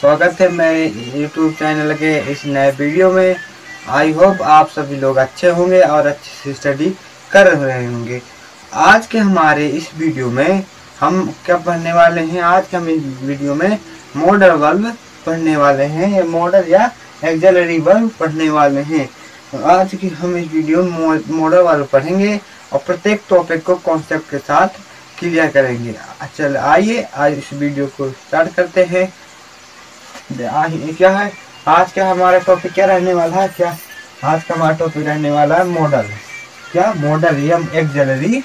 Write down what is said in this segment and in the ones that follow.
स्वागत है मेरे YouTube चैनल के इस नए वीडियो में। आई होप आप सभी लोग अच्छे होंगे और अच्छे से स्टडी कर रहे होंगे। आज के हमारे इस वीडियो में हम क्या पढ़ने वाले हैं? आज के हम इस वीडियो में मॉडल वर्ब पढ़ने वाले हैं, या मॉडल या एक्सिलरी वर्ब पढ़ने वाले हैं। आज की हम इस वीडियो में मॉडल वर्ब पढ़ेंगे और प्रत्येक टॉपिक को कॉन्सेप्ट के साथ क्लियर करेंगे। चल आइए आज इस वीडियो को स्टार्ट करते हैं। क्या है आज का हमारा टॉपिक? क्या रहने वाला है? क्या आज का हमारा टॉपिक रहने वाला है मॉडल। क्या मॉडल या एक्सिलरी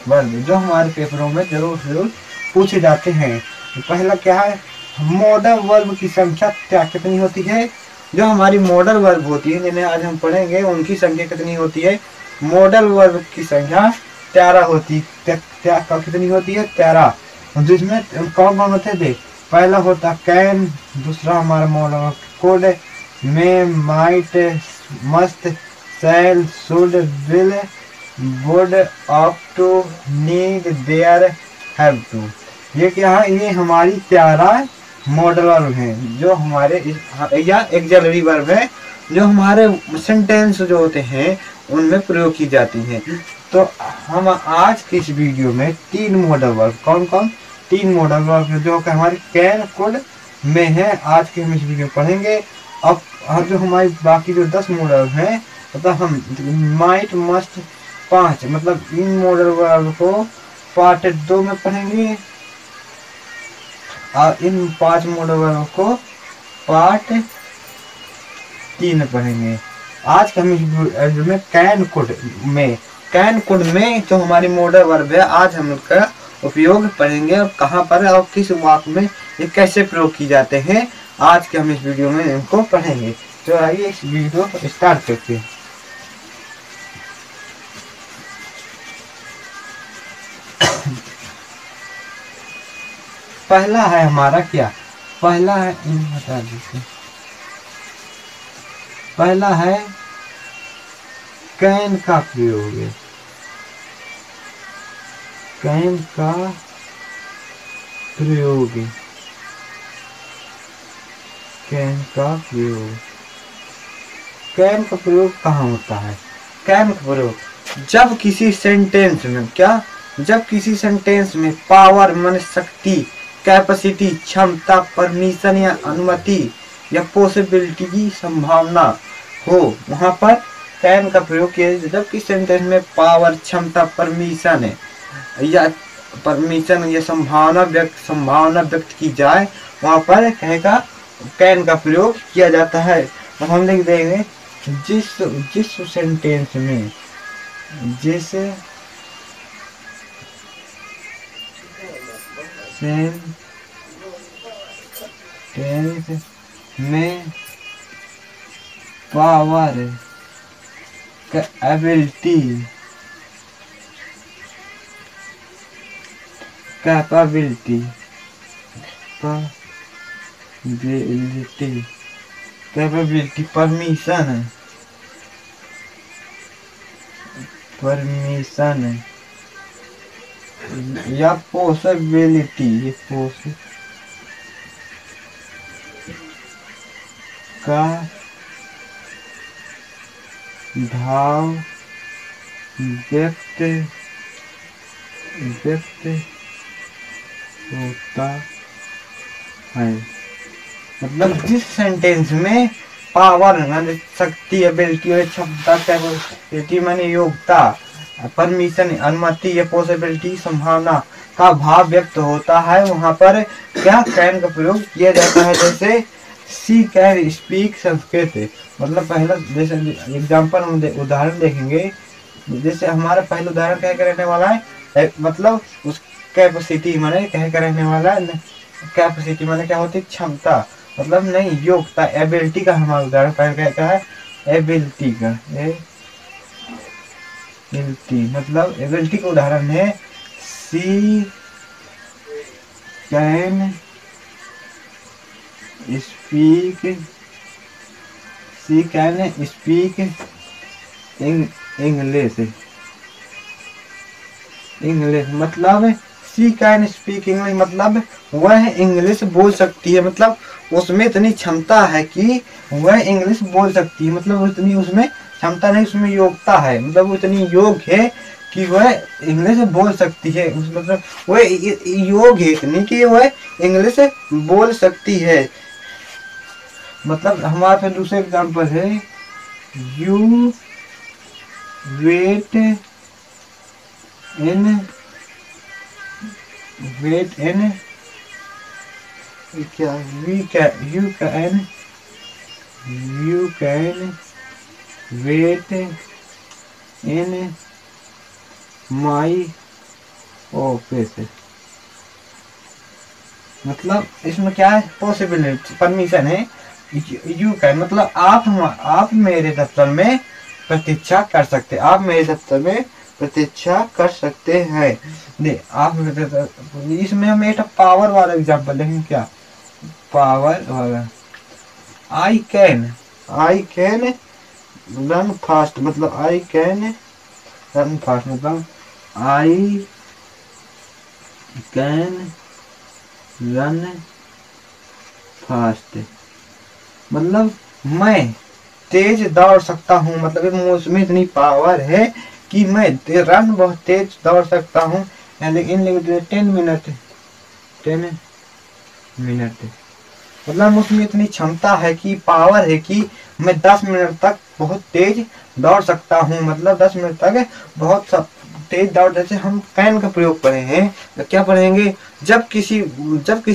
वर्ब, जो हमारे पेपरों में जरूर पूछे जाते हैं। तो पहला क्या है? मॉडल वर्ब की संख्या क्या कितनी होती है? जो हमारी मॉडल वर्ब होती है जिन्हें आज हम पढ़ेंगे उनकी संख्या कितनी होती है? मॉडल वर्ब की संख्या 13 होती। कितनी होती है? 13। जिसमें कौन कौन होते हैं? देख, पहला होता कैन, दूसरा हमारा मॉडल कोड में, might, must, shall, should, will, would, ought to, need, dare, have to. ये क्या है? ये हमारी 13 मॉडल वर्ब हैं जो हमारे या एक्सिलरी वर्ब है जो हमारे सेंटेंस जो होते हैं उनमें प्रयोग की जाती हैं। तो हम आज की इस वीडियो में 3 मॉडल वर्ब, कौन कौन? 3 मॉडल वर्ब जो कि हमारे कैन कोड में है, आज के हम इस वीडियो पढ़ेंगे। अब जो हमारी बाकी जो 10 मॉडल हैं, मतलब हम माइट, मस्ट, 5, मतलब इन मॉडल वर्ब को पार्ट 2 में पढ़ेंगे और इन 5 मॉडल वर्ब को पार्ट 3 में पढ़ेंगे। आज के हम इस वीडियो में कैन कोड में जो हमारी मॉडल वर्ब है, आज हम उसका उपयोग पढ़ेंगे और कहाँ पर और किस वाक्य में ये कैसे प्रयोग की जाते हैं। आज के हम इस वीडियो में इनको पढ़ेंगे। तो आइए इस वीडियो को स्टार्ट करते हैं। पहला है हमारा क्या? पहला है, बता दीजिए, पहला है कैन का प्रयोग। कैन का प्रयोग, कैन का प्रयोग। कैन का प्रयोग कहाँ होता है? कैन का प्रयोग जब किसी सेंटेंस में, क्या? जब किसी सेंटेंस में पावर मन शक्ति, कैपेसिटी क्षमता, परमिशन या अनुमति या पॉसिबिलिटी की संभावना हो, वहां पर कैन का प्रयोग किया। जब किसी सेंटेंस में पावर, क्षमता, परमिशन या संभावना व्यक्त की जाए, वहां पर कहेगा कैन का प्रयोग किया जाता है। तो हम लिख देंगे जिस सेंटेंस में, जिस सेंटेंस में पावर, कैपेबिलिटी, परमिशन या पॉसिबिलिटी का भाव व्यक्त होता है। मतलब जिस सेंटेंस में पावर माने शक्ति, एबिलिटी और क्षमता, कैपेबिलिटी माने योग्यता, परमिशन अनुमति या पॉसिबिलिटी संभावना का भाव व्यक्त होता है, वहां पर क्या कैन का प्रयोग किया जाता है। जैसे सी कैन स्पीक संस्कृत, मतलब पहला जैसे एग्जाम्पल हम उदाहरण देखेंगे। जैसे हमारा पहला उदाहरण कह कर रहने वाला है, मतलब उस कैपेसिटी माने कह कर रहने वाला है। कैपेसिटी माने क्या होती है? क्षमता, मतलब नहीं योग्यता, एबिलिटी का हमारा उदाहरण पहले क्या है? एबिलिटी का, एबिलिटी मतलब एबिलिटी का उदाहरण है सी कैन स्पीक इंग्लिश। मतलब शी कैन स्पीक इंग्लिश, मतलब वह इंग्लिश बोल सकती है, मतलब उसमें इतनी क्षमता है कि वह इंग्लिश बोल सकती है, मतलब उतनी उसमें क्षमता नहीं, उसमें योग्यता है, मतलब वो इतनी योग्य है कि वह इंग्लिश बोल सकती है, मतलब वह योग्य है इतनी कि वह इंग्लिश बोल सकती है। मतलब हमारे पास दूसरे एग्जाम्पल है, यू वेट इन क्या you can wait in my office, मतलब इसमें क्या है, पॉसिबिलिटी परमिशन है। यू कैन मतलब आप मेरे दफ्तर में प्रतीक्षा कर सकते, आप मेरे दफ्तर में प्रतीक्षा कर सकते हैं। दे आप इसमें हम एक पावर वाला एग्जांपल देखें, क्या पावर वाला, आई कैन रन फास्ट, मतलब आई कैन रन फास्ट, मतलब आई कैन रन फास्ट, मतलब मैं तेज दौड़ सकता हूँ, मतलब मुझमें इतनी पावर है कि मैं रन बहुत तेज दौड़ सकता हूँ। इन 10 मिनट, मतलब उसमें इतनी क्षमता है कि पावर है कि मैं 10 मिनट तक बहुत तेज दौड़ सकता हूँ, मतलब 10 मिनट तक बहुत तेज दौड़। जैसे हम कैन का प्रयोग पढ़े हैं तो क्या पढ़ेंगे, जब किसी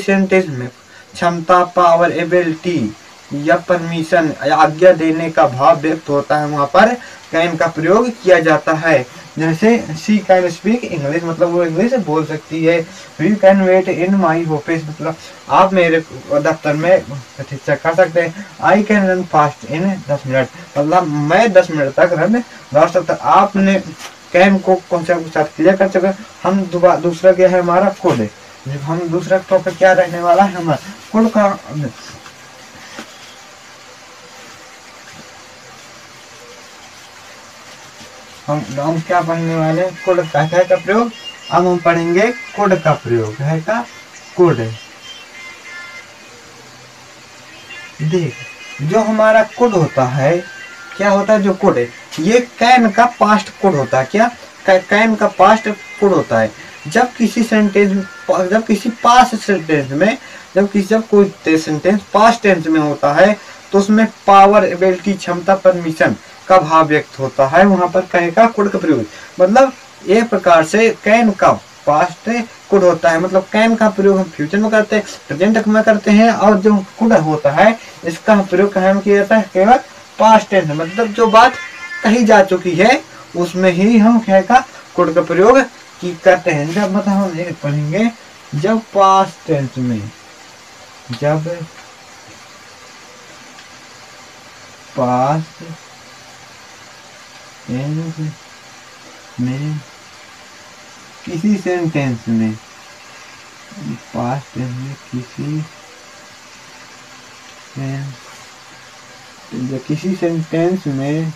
सेंटेंस में क्षमता, पावर, एबिलिटी या परमिशन, आज्ञा देने का भाव व्यक्त होता है, वहां पर कैन का प्रयोग किया जाता है। जैसे शी कैन स्पीक इंग्लिश, मतलब वो इंग्लिश बोल सकती है। You can wait in my office, मतलब आप मेरे दफ्तर में प्रतीक्षा कर सकते हैं। I can run fast in 10 minute, मतलब मैं 10 मिनट तक रन दौड़ सकता। आपने कैन को कॉन्सेप्ट के साथ क्लियर कर चुके। हम दूसरा क्या है हमारा कोड, हम दूसरा टॉपिक क्या रहने वाला है हमारा कोड का। हम क्या पढ़ने वाले हैं, कोड का प्रयोग। अब हम पढ़ेंगे कोड का प्रयोग, है का कोड। देख, जो हमारा कोड होता है, क्या होता है जो कोड है, ये कैन का पास्ट कोड होता है। क्या कैन का पास्ट कोड होता है। जब किसी सेंटेंस जब किसी पास्ट सेंटेंस में जब कोई सेंटेंस पास्ट टेंस में होता है तो उसमें पावर, एबिलिटी, क्षमता, परमिशन का भाव व्यक्त होता है, वहां पर कैन का कोड का प्रयोग। मतलब एक प्रकार से कैन का पास्ट कोड होता है, मतलब कैन का प्रयोग हम फ्यूचर में करते हैं, प्रेजेंट में करते हैं, और जो कोड होता है इसका प्रयोग कहाँ में किया जाता है, केवल पास्ट टेंस, मतलब जो बात कही जा चुकी है उसमें ही हम क्या का कोड का प्रयोग की करते हैं। जब मतलब हम एक पढ़ेंगे, जब पास्ट टेंस में पास्ट टेंस में किसी सेंटेंस में पास्ट टेंस में किसी सेंटेंस में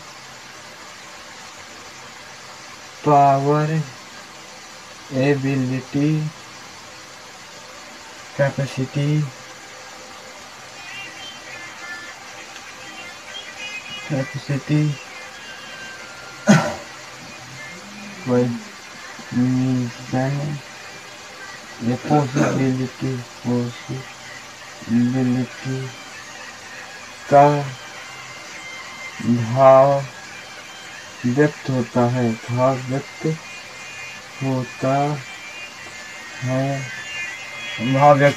पावर, एबिलिटी, कैपेसिटी पॉसिबिलिटी का भाव व्यक्त होता है, भाव व्यक्त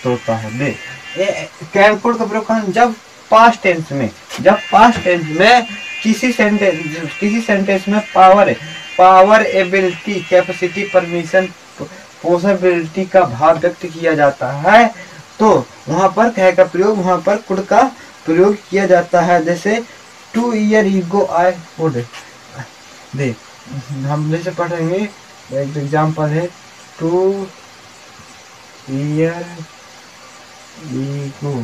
होता है। दे कैन कोड का प्रयोग जब पास्ट टेंस में किसी सेंटेंस में power, ability, capacity, permission, possibility का भाव व्यक्त किया जाता है तो वहां पर कह का प्रयोग, वहां पर कुड का प्रयोग किया जाता है। जैसे 2 ईयर ईगो आई वुड, दे हम जैसे पढ़ेंगे, एक एग्जांपल है 2 year ego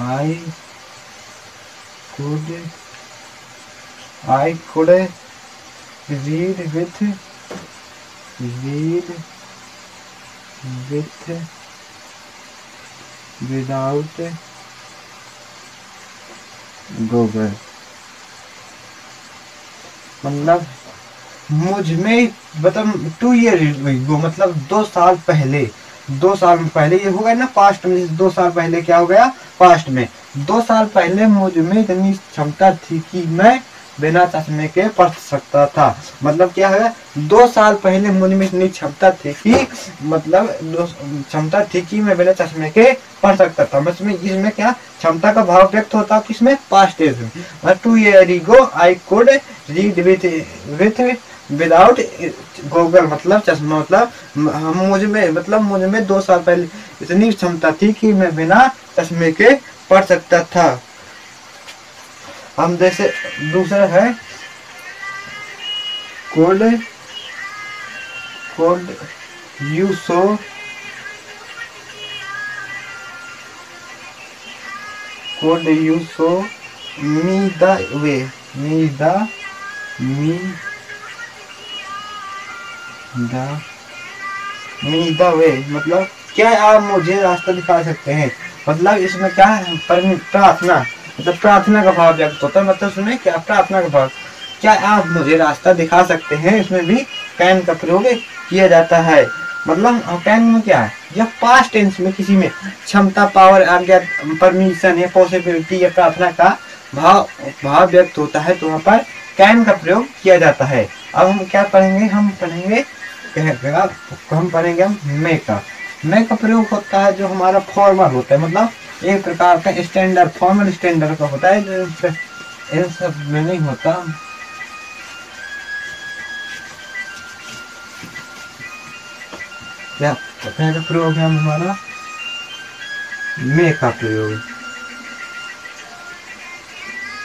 I could read with without Google, मतलब मुझ में मतलब 2 ईयर वो मतलब 2 साल पहले, 2 साल पहले ये हो गया ना पास्ट में, 2 साल पहले क्या हो गया पास्ट में, 2 साल पहले मुझ में इतनी क्षमता थी कि मैं बिना चश्मे के पढ़ सकता था। मतलब क्या है, 2 साल पहले मुझ में इतनी क्षमता थी कि मतलब क्षमता थी कि मैं बिना चश्मे के पढ़ सकता था। मतलब इसमें क्या क्षमता का भाव व्यक्त होता है किसमें, पास्ट टेंस में। 2 year ago I could read with without Google, मतलब चश्मा, मतलब मुझ में 2 साल पहले इतनी क्षमता थी कि मैं बिना चश्मे के पढ़ सकता था। हम जैसे दूसरा है code code you so code you so me the way me the me the me the way, मतलब क्या आप मुझे रास्ता दिखा सकते हैं। मतलब इसमें क्या है, प्रार्थना, मतलब प्रार्थना का भाव व्यक्त होता है। मतलब सुने क्या, प्रार्थना का भाव, क्या आप मुझे रास्ता दिखा सकते हैं, इसमें भी कैन का प्रयोग किया जाता है। मतलब कैन में क्या है, जब पास्ट टेंस में किसी में क्षमता, पावर, आज्ञा, परमिशन या पॉसिबिलिटी या प्रार्थना का भाव भाव व्यक्त होता है तो वहाँ पर कैन का प्रयोग किया जाता है। अब हम क्या पढ़ेंगे, हम पढ़ेंगे हम पढ़ेंगे हम मे का प्रयोग होता है जो हमारा फॉर्मल होता है, मतलब एक प्रकार का स्टैंडर्ड, फॉर्मल स्टैंडर्ड का होता है जो इन सब में नहीं होता। क्या का प्रयोग है हमारा, मे का प्रयोग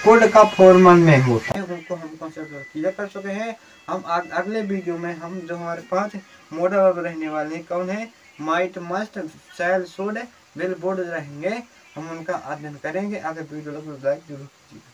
कोड का फॉर्मल में होता है। उनको हम कॉन्सेप्ट क्लियर कर चुके हैं। हम अगले वीडियो में हम जो हमारे 5 मॉडल वर्ब रहने वाले हैं कौन है, might, must, shall, should, will, would रहेंगे, हम उनका अध्ययन करेंगे। अगर वीडियो लगे तो लाइक जरूर कीजिए।